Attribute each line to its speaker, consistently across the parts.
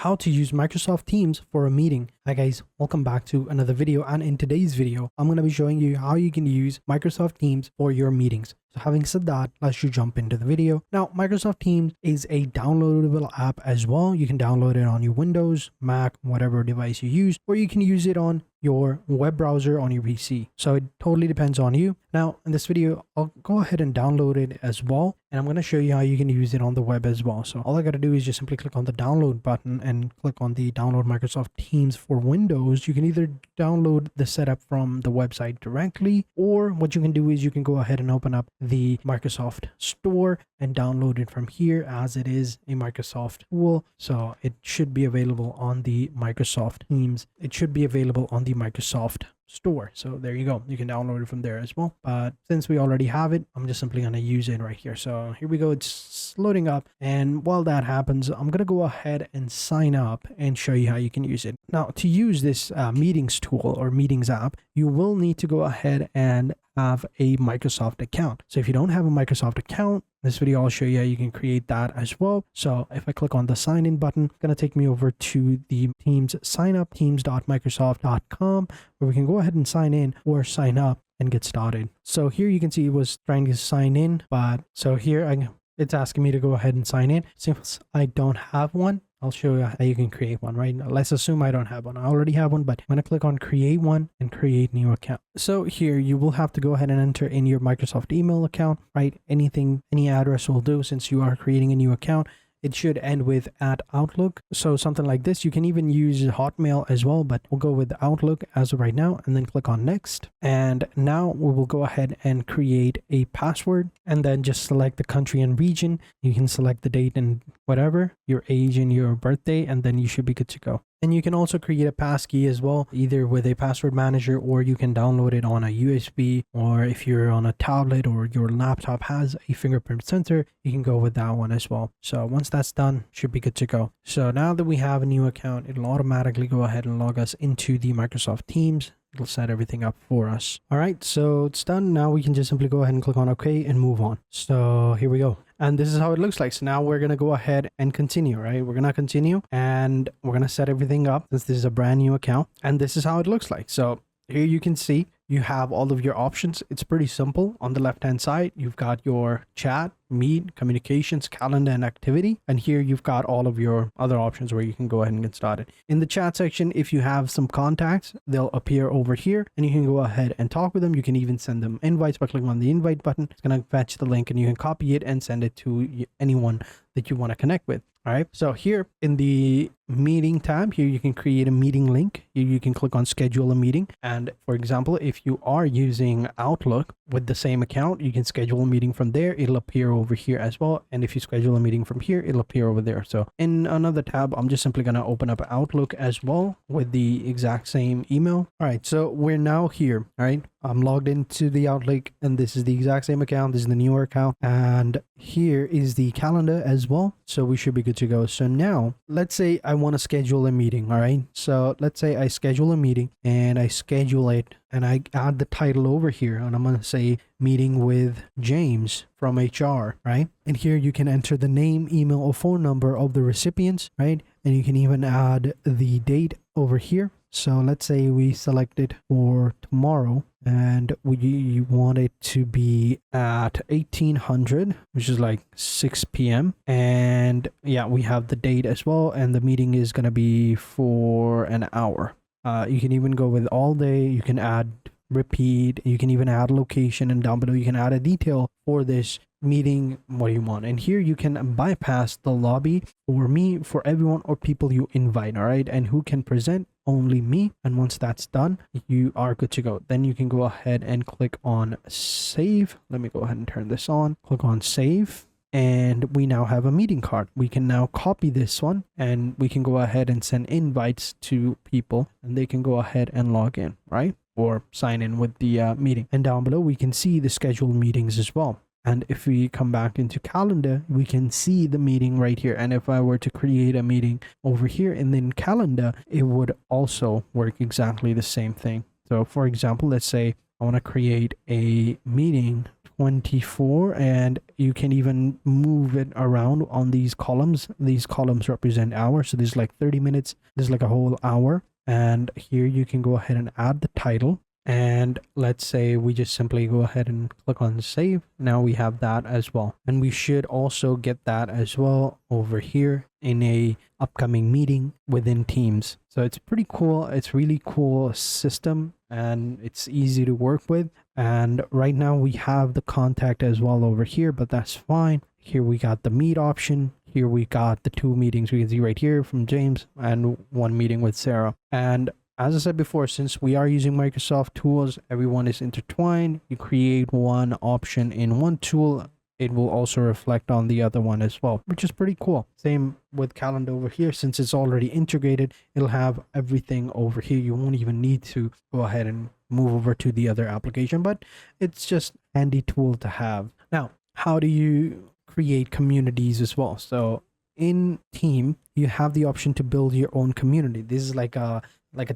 Speaker 1: how to use Microsoft Teams for a meeting. Hi guys, welcome back to another video, and in today's video I'm going to be showing you how you can use Microsoft Teams for your meetings. So having said that, let's just jump into the video. Now, Microsoft Teams is a downloadable app as well. You can download it on your Windows, Mac, whatever device you use, or you can use it on your web browser on your PC. So it totally depends on you. Now, in this video, I'll go ahead and download it as well, and I'm going to show you how you can use it on the web as well. So all I got to do is just simply click on the download button and click on the download Microsoft Teams for Windows. You can either download the setup from the website directly, or what you can do is you can go ahead and open up the Microsoft Store and download it from here, as it is a Microsoft tool. So it should be available on the Microsoft Teams. It should be available on the Microsoft Store. So there you go. You can download it from there as well. But since we already have it, I'm just simply going to use it right here. So here we go. It's loading up. And while that happens, I'm going to go ahead and sign up and show you how you can use it. Now, to use this meetings tool or meetings app, you will need to go ahead and have a Microsoft account. So if you don't have a Microsoft account, this video I'll show you how you can create that as well. So if I click on the sign in button, it's going to take me over to the Teams sign up, teams.microsoft.com, where we can go ahead and sign in or sign up and get started. So here you can see it was trying to sign in, but so here it's asking me to go ahead and sign in. Since I don't have one, I'll show you how you can create one, right? Now, let's assume I don't have one. I already have one, but I'm going to click on create one and create new account. So here you will have to go ahead and enter in your Microsoft email account, right? Any address will do since you are creating a new account. It should end with @Outlook. So something like this. You can even use Hotmail as well, but we'll go with Outlook as of right now, and then click on next. And now we will go ahead and create a password, and then just select the country and region. You can select the date and whatever, your age and your birthday, and then you should be good to go. And you can also create a passkey as well, either with a password manager, or you can download it on a USB, or if you're on a tablet or your laptop has a fingerprint sensor, you can go with that one as well. So once that's done, should be good to go. So now that we have a new account, it'll automatically go ahead and log us into the Microsoft Teams. It'll set everything up for us. All right, so it's done. Now we can just simply go ahead and click on OK and move on. So here we go. And this is how it looks like. So now we're going to go ahead and continue, right? We're going to continue and we're going to set everything up since this is a brand new account. And this is how it looks like. So here you can see you have all of your options. It's pretty simple. On the left-hand side, you've got your chat, meet, communications, calendar, and activity. And here you've got all of your other options where you can go ahead and get started. In the chat section, if you have some contacts, they'll appear over here and you can go ahead and talk with them. You can even send them invites by clicking on the invite button. It's going to fetch the link and you can copy it and send it to anyone that you want to connect with. All right. So here in the meeting tab, here you can create a meeting link. Here you can click on schedule a meeting. And for example, if you are using Outlook with the same account, you can schedule a meeting from there. It'll appear over here as well. And if you schedule a meeting from here, it'll appear over there. So in another tab, I'm just simply going to open up Outlook as well with the exact same email. All right. So we're now here. All right. I'm logged into the Outlook and this is the exact same account. This is the newer account. And here is the calendar as well. So we should be good to go. So now let's say I want to schedule a meeting. All right. So let's say I schedule a meeting and I schedule it and I add the title over here and I'm going to say meeting with James from HR, right? And here you can enter the name, email, or phone number of the recipients, right? And you can even add the date over here. So let's say we select it for tomorrow and we want it to be at 1800, which is like 6 p.m. And yeah, we have the date as well. And the meeting is going to be for an hour. You can even go with all day. You can add repeat. You can even add location, and down below you can add a detail for this meeting, what you want. And here you can bypass the lobby for me, for everyone or people you invite. All right. And who can present? Only me. And once that's done, you are good to go. Then you can go ahead and click on save. Let me go ahead and turn this on. Click on save. And we now have a meeting card. We can now copy this one and we can go ahead and send invites to people and they can go ahead and log in, right? Or sign in with the meeting. And down below, we can see the scheduled meetings as well. And if we come back into calendar, we can see the meeting right here. And if I were to create a meeting over here and then calendar, it would also work exactly the same thing. So for example, let's say I want to create a meeting 24, and you can even move it around on these columns. These columns represent hours, so this is like 30 minutes, this is like a whole hour. And here you can go ahead and add the title, and let's say we just simply go ahead and click on save. Now we have that as well, and we should also get that as well over here in a upcoming meeting within Teams. So it's pretty cool. It's really cool system, and it's easy to work with. And right now we have the contact as well over here, but that's fine. Here we got the meet option. Here we got the 2 meetings we can see right here from James, and 1 meeting with Sarah. And as I said before, since we are using Microsoft tools, everyone is intertwined. You create one option in one tool, it will also reflect on the other one as well, which is pretty cool. Same with Calendar over here. Since it's already integrated, it'll have everything over here. You won't even need to go ahead and move over to the other application, but it's just a handy tool to have. Now, how do you create communities as well? So in Team, you have the option to build your own community. This is like a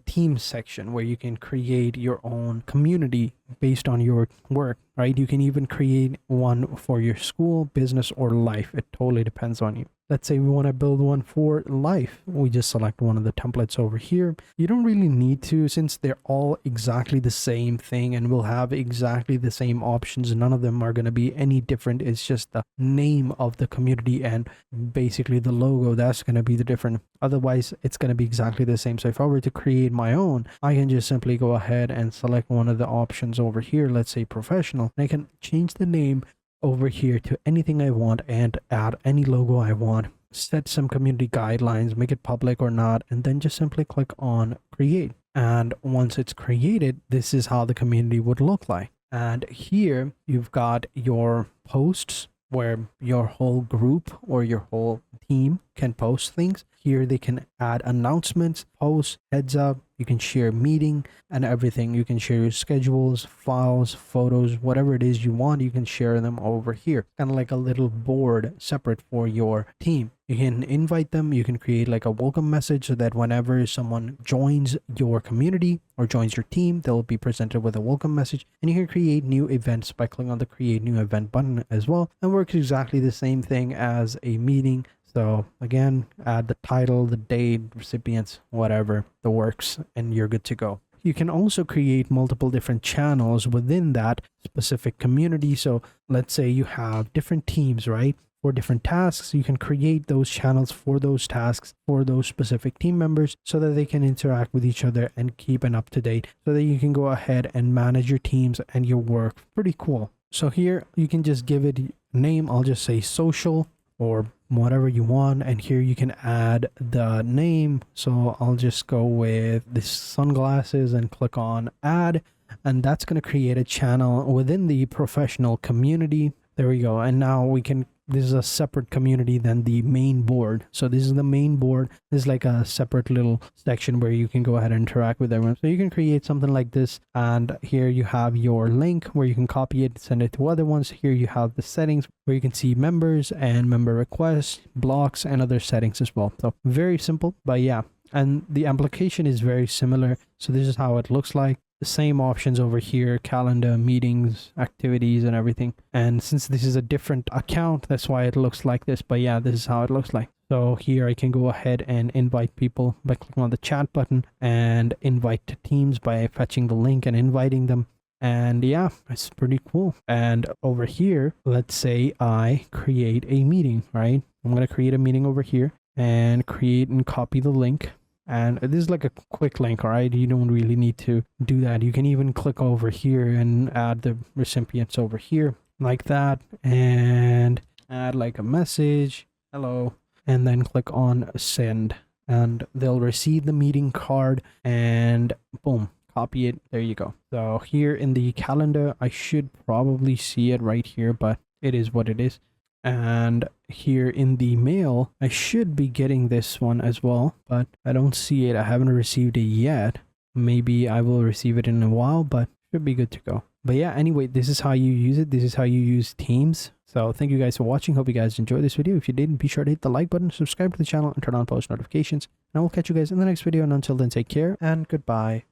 Speaker 1: team section where you can create your own community based on your work, right? You can even create one for your school, business, or life. It totally depends on you. Let's say we want to build one for life. We just select one of the templates over here. You don't really need to, since they're all exactly the same thing and will have exactly the same options. None of them are going to be any different. It's just the name of the community and basically the logo that's going to be the different. Otherwise, it's going to be exactly the same. So if I were to create my own, I can just simply go ahead and select one of the options over here. Let's say professional. And I can change the name over here to anything I want and add any logo I want, set some community guidelines, make it public or not, and then just simply click on create. And once it's created, this is how the community would look like. And here you've got your posts where your whole group or your whole team can post things. Here they can add announcements, posts, heads up. You can share meeting and everything. You can share your schedules, files, photos, whatever it is you want. You can share them over here. Kind of like a little board separate for your team. You can invite them. You can create like a welcome message so that whenever someone joins your community or joins your team, they'll be presented with a welcome message. And you can create new events by clicking on the create new event button as well. And works exactly the same thing as a meeting. So again, add the title, the date, recipients, whatever, the works, and you're good to go. You can also create multiple different channels within that specific community. So let's say you have different teams, right? For different tasks, you can create those channels for those tasks for those specific team members so that they can interact with each other and keep an up to date so that you can go ahead and manage your teams and your work. Pretty cool. So here you can just give it a name. I'll just say social or whatever you want, and here you can add the name. So I'll just go with this sunglasses and click on add, and that's going to create a channel within the professional community. There we go. And now we can, this is a separate community than the main board. So this is the main board. This is like a separate little section where you can go ahead and interact with everyone. So you can create something like this. And here you have your link where you can copy it, send it to other ones. Here you have the settings where you can see members and member requests, blocks, and other settings as well. So very simple, but yeah. And the application is very similar. So this is how it looks like. The same options over here, calendar, meetings, activities, and everything. And since this is a different account, that's why it looks like this. But yeah, this is how it looks like. So here I can go ahead and invite people by clicking on the chat button and invite to teams by fetching the link and inviting them. And yeah, it's pretty cool. And over here, let's say I create a meeting, right? I'm going to create a meeting over here and create and copy the link. And this is like a quick link, all right? You don't really need to do that. You can even click over here and add the recipients over here like that and add like a message, hello, and then click on send and they'll receive the meeting card and boom, copy it. There you go. So here in the calendar, I should probably see it right here, but it is what it is. And here in the mail, I should be getting this one as well, but I don't see it. I haven't received it yet. Maybe I will receive it in a while, but should be good to go. But yeah, anyway, this is how you use it. This is how you use Teams. So thank you guys for watching. Hope you guys enjoyed this video. If you did, be sure to hit the like button, subscribe to the channel, and turn on post notifications. And I will catch you guys in the next video. And until then, take care and goodbye.